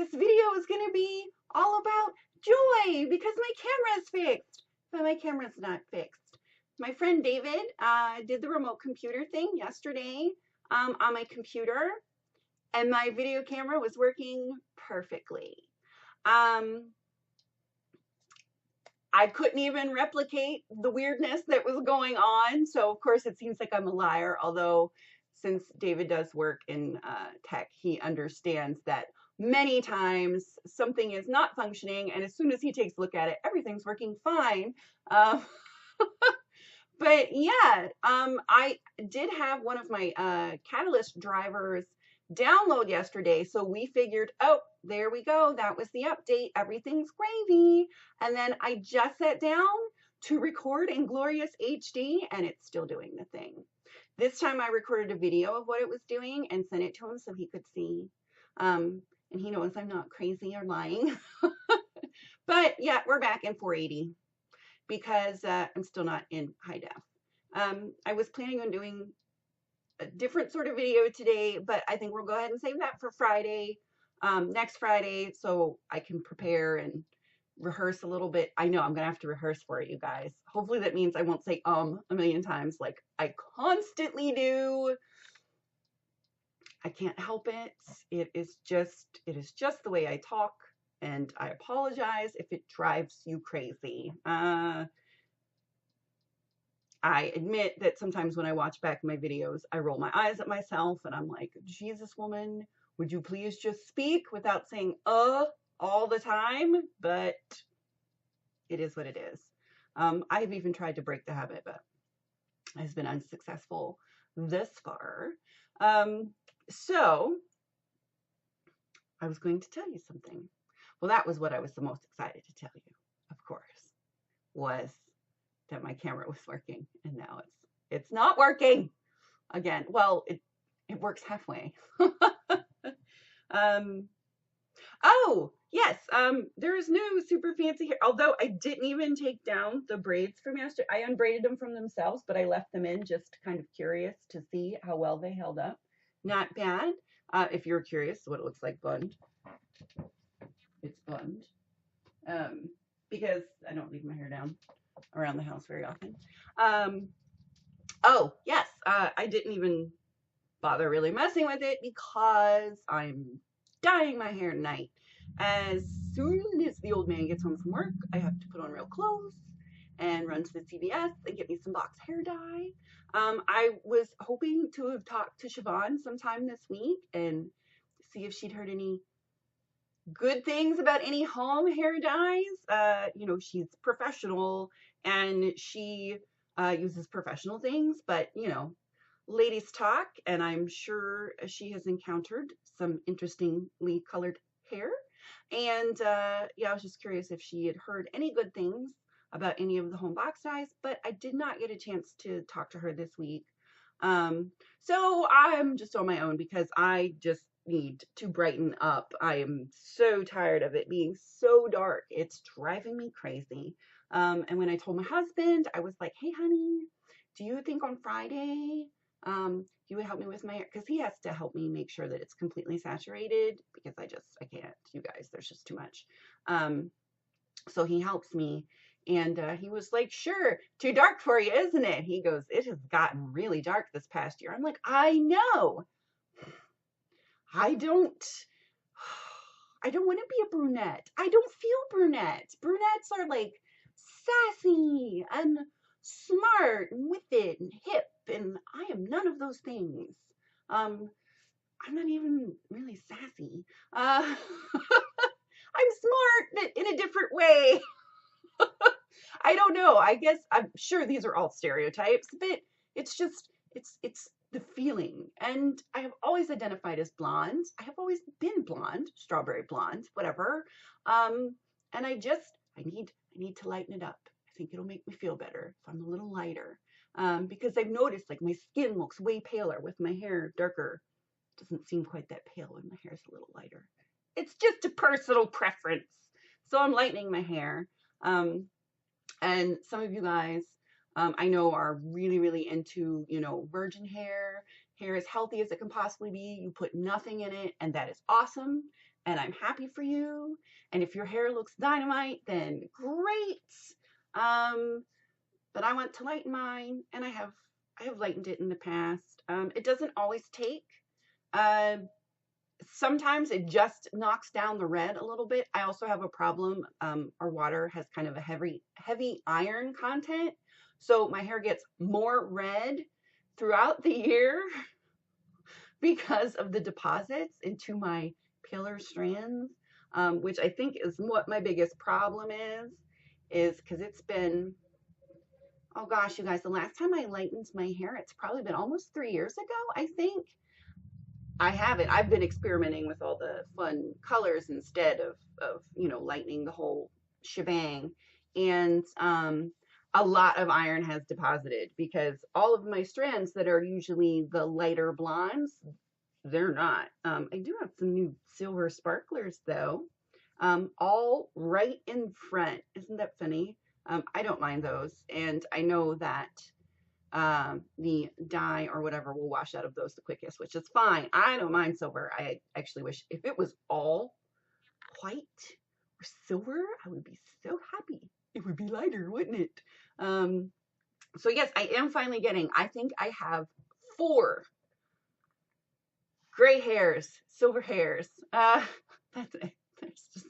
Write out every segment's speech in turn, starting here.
this video is going to be all about joy because my camera is fixed, but my camera's not fixed. My friend David did the remote computer thing yesterday on my computer, and my video camera was working perfectly. I couldn't even replicate the weirdness that was going on. So, of course, it seems like I'm a liar, although since David does work in tech, he understands that many times something is not functioning, and as soon as he takes a look at it, everything's working fine. Uh, but yeah, I did have one of my Catalyst drivers download yesterday, so we figured, oh, there we go. That was the update. Everything's gravy. And then I just sat down to record in glorious HD, and it's still doing the thing. This time I recorded a video of what it was doing and sent it to him so he could see. And he knows I'm not crazy or lying. But yeah, we're back in 480 because I'm still not in high def. I was planning on doing a different sort of video today, but I think we'll go ahead and save that for Friday, next Friday, so I can prepare and rehearse a little bit. I know I'm gonna have to rehearse for it, you guys. Hopefully that means I won't say a million times like I constantly do. I can't help it. It is just the way I talk, and I apologize if it drives you crazy. I admit that sometimes when I watch back my videos, I roll my eyes at myself and I'm like, Jesus, woman, would you please just speak without saying all the time? But it is what it is. I've even tried to break the habit, but it's been unsuccessful thus far. So I was going to tell you something. Well, that was what I was the most excited to tell you, of course, was that my camera was working, and now it's not working again. Well, it works halfway. Oh yes, there is no super fancy hair, although I didn't even take down the braids from yesterday. I unbraided them from themselves, but I left them in just kind of curious to see how well they held up. Not bad. If you're curious what it looks like bund, it's bund. Because I don't leave my hair down around the house very often. Oh, yes, I didn't even bother really messing with it because I'm dyeing my hair tonight. As soon as the old man gets home from work, I have to put on real clothes and run to the CVS and get me some box hair dye. I was hoping to have talked to Siobhan sometime this week and see if she'd heard any good things about any home hair dyes. You know, she's professional and she uses professional things, but you know, ladies talk, and I'm sure she has encountered some interestingly colored hair. And yeah, I was just curious if she had heard any good things about any of the home box dyes, but I did not get a chance to talk to her this week. So I'm just on my own because I just need to brighten up. I am so tired of it being so dark. It's driving me crazy. And when I told my husband, I was like, hey, honey, do you think on Friday you would help me with my hair? Because he has to help me make sure that it's completely saturated because I can't, you guys, there's just too much. So he helps me. And he was like, sure, too dark for you, isn't it? He goes, it has gotten really dark this past year. I'm like, I know. I don't want to be a brunette. I don't feel brunette. Brunettes are like sassy and smart and with it and hip, and I am none of those things. I'm not even really sassy. I'm smart, but in a different way. I don't know. I guess I'm sure these are all stereotypes, but it's just, it's the feeling. And I have always identified as blonde. I have always been blonde, strawberry blonde, whatever. And I need to lighten it up. I think it'll make me feel better if I'm a little lighter. Because I've noticed like my skin looks way paler with my hair darker. It doesn't seem quite that pale when my hair's a little lighter. It's just a personal preference. So I'm lightening my hair. And some of you guys, I know are really, really into, you know, virgin hair as healthy as it can possibly be. You put nothing in it, and that is awesome. and I'm happy for you. And if your hair looks dynamite, then great. But I want to lighten mine, and I have lightened it in the past. It doesn't always take. Uh, Sometimes it just knocks down the red a little bit. I also have a problem. Our water has kind of a heavy iron content, so my hair gets more red throughout the year because of the deposits into my paler strands, which I think is what my biggest problem is because it's been, oh gosh, you guys, the last time I lightened my hair, it's probably been almost 3 years ago, I think. I haven't. I've been experimenting with all the fun colors instead of lightening the whole shebang. And a lot of iron has deposited because all of my strands that are usually the lighter blondes, they're not. I do have some new silver sparklers though, all right in front. Isn't that funny? I don't mind those. And I know that the dye or whatever will wash out of those the quickest, which is fine. I don't mind silver. I actually wish if it was all white or silver, I would be so happy. It would be lighter, wouldn't it? So yes, I am finally getting, I think I have 4 gray hairs, silver hairs. That's it. There's just,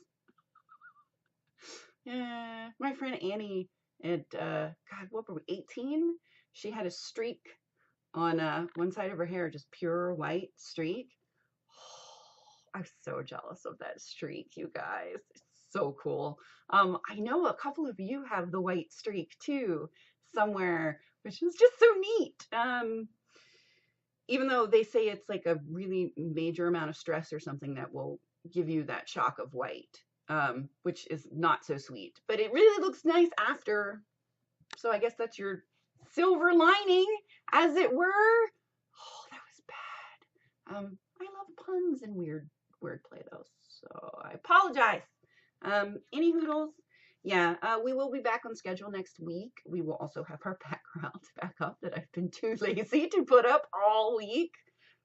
yeah. My friend Annie at, God, what were we, 18? She had a streak on one side of her hair, just pure white streak. Oh, I'm so jealous of that streak, you guys. It's so cool. I know a couple of you have the white streak too, somewhere, which is just so neat. Even though they say it's like a really major amount of stress or something that will give you that shock of white, which is not so sweet. But it really looks nice after. So I guess that's your silver lining, as it were. Oh, that was bad. I love puns and weird wordplay though, so I apologize. Any hoodles? Yeah, we will be back on schedule next week. We will also have our background back up that I've been too lazy to put up all week.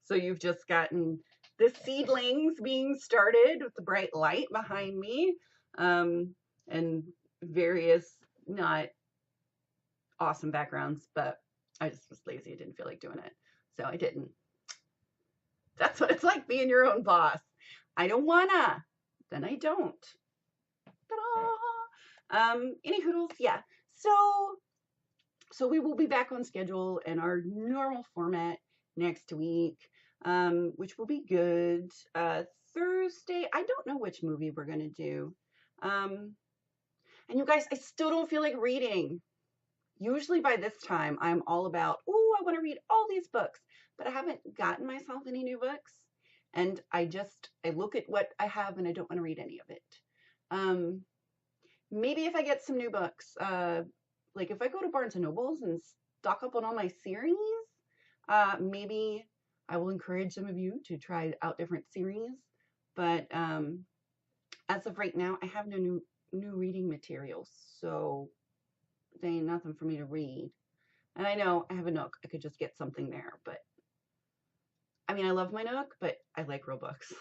So you've just gotten the seedlings being started with the bright light behind me, and various not awesome backgrounds, but I just was lazy. I didn't feel like doing it, so I didn't. That's what it's like being your own boss. I don't wanna, then I don't. Ta-da! Any hoodles? Yeah. So we will be back on schedule in our normal format next week, which will be good. Thursday, I don't know which movie we're gonna do. And you guys, I still don't feel like reading. Usually by this time, I'm all about, oh, I want to read all these books, but I haven't gotten myself any new books. And I look at what I have and I don't want to read any of it. Maybe if I get some new books, like if I go to Barnes & Nobles and stock up on all my series, maybe I will encourage some of you to try out different series. But as of right now, I have no new reading materials, so there ain't nothing for me to read. And I know I have a Nook. I could just get something there, but I mean, I love my Nook, but I like real books.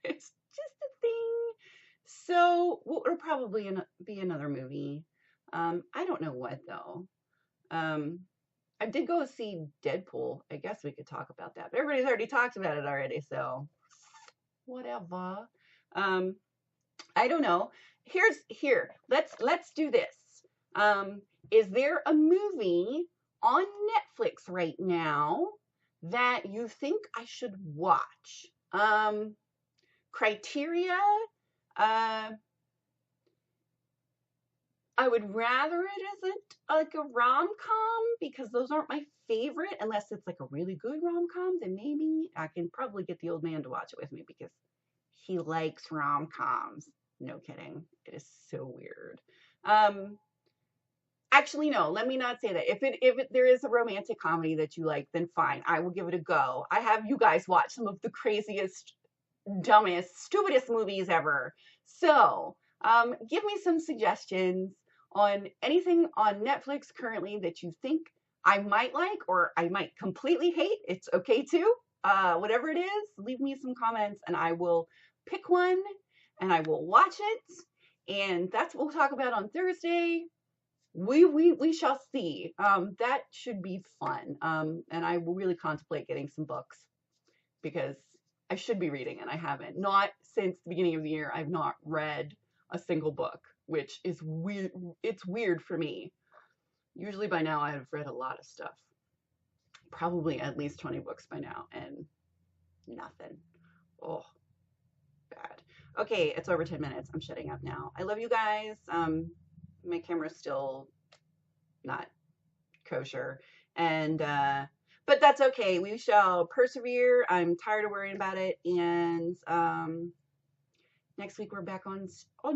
It's just a thing. So it'll probably be another movie. I don't know what though. I did go see Deadpool. I guess we could talk about that, but everybody's already talked about it already, so whatever. I don't know. Let's do this. Is there a movie on Netflix right now that you think I should watch? Criteria, I would rather it isn't like a rom-com because those aren't my favorite unless it's like a really good rom-com. Then maybe I can probably get the old man to watch it with me because he likes rom-coms. No kidding. It is so weird. Actually, no, let me not say that. If there is a romantic comedy that you like, then fine. I will give it a go. I have you guys watch some of the craziest, dumbest, stupidest movies ever. So, give me some suggestions on anything on Netflix currently that you think I might like or I might completely hate. It's okay too. whatever it is, leave me some comments and I will pick one and I will watch it. And that's what we'll talk about on Thursday. We shall see. That should be fun. And I will really contemplate getting some books because I should be reading and I haven't. Not since the beginning of the year. I've not read a single book, which is weird. It's weird for me. Usually by now I have read a lot of stuff. Probably at least 20 books by now and nothing. Oh, bad. Okay, it's over 10 minutes. I'm shutting up now. I love you guys. My camera's still not kosher. And but that's okay. We shall persevere. I'm tired of worrying about it. And next week we're back on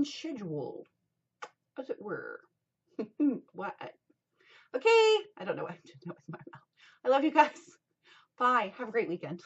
schedule, as it were. What? Okay. I don't know what I'm doing with my mouth. I love you guys. Bye. Have a great weekend.